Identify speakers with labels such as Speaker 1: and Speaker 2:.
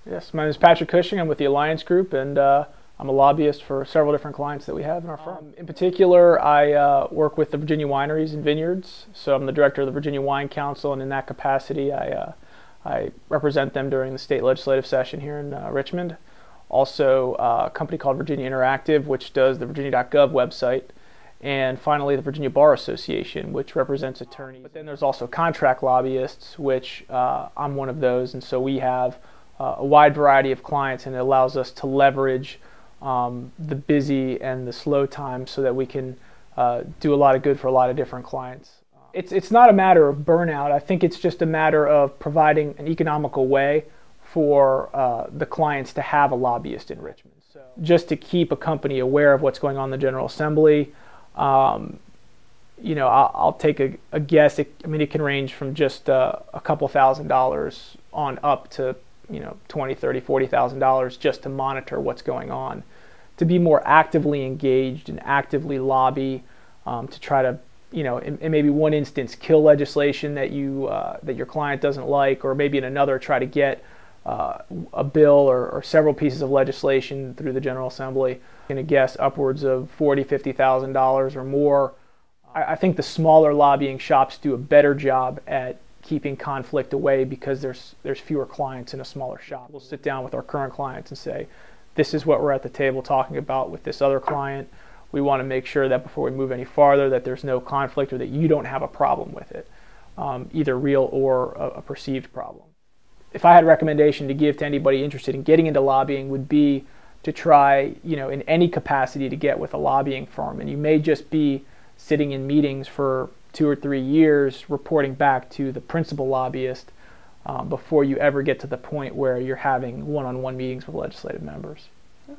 Speaker 1: Yes, my name is Patrick Cushing. I'm with the Alliance Group, and I'm a lobbyist for several different clients that we have in our firm. In particular, I work with the Virginia wineries and vineyards, so I'm the director of the Virginia Wine Council, and in that capacity, I represent them during the state legislative session here in Richmond. Also, a company called Virginia Interactive, which does the virginia.gov website, and finally the Virginia Bar Association, which represents attorneys. But then there's also contract lobbyists, which I'm one of those, and so we have a wide variety of clients, and it allows us to leverage the busy and the slow times so that we can do a lot of good for a lot of different clients. It's not a matter of burnout. I think it's just a matter of providing an economical way for the clients to have a lobbyist in Richmond. So just to keep a company aware of what's going on in the General Assembly, you know, I'll take a guess. It can range from just a couple $1,000s on up to, you know, $20,000, $30,000, $40,000 just to monitor what's going on, to be more actively engaged and actively lobby to try to, you know, in maybe one instance kill legislation that that your client doesn't like, or maybe in another try to get a bill or several pieces of legislation through the General Assembly. I'm going to guess upwards of $40,000, $50,000 or more. I think the smaller lobbying shops do a better job at keeping conflict away because there's fewer clients in a smaller shop. We'll sit down with our current clients and say, this is what we're at the table talking about with this other client. We want to make sure that before we move any farther that there's no conflict or that you don't have a problem with it, either real or a perceived problem. If I had a recommendation to give to anybody interested in getting into lobbying, would be to try, you know, in any capacity to get with a lobbying firm. And you may just be sitting in meetings for 2 or 3 years reporting back to the principal lobbyist before you ever get to the point where you're having one-on-one meetings with legislative members.
Speaker 2: Okay.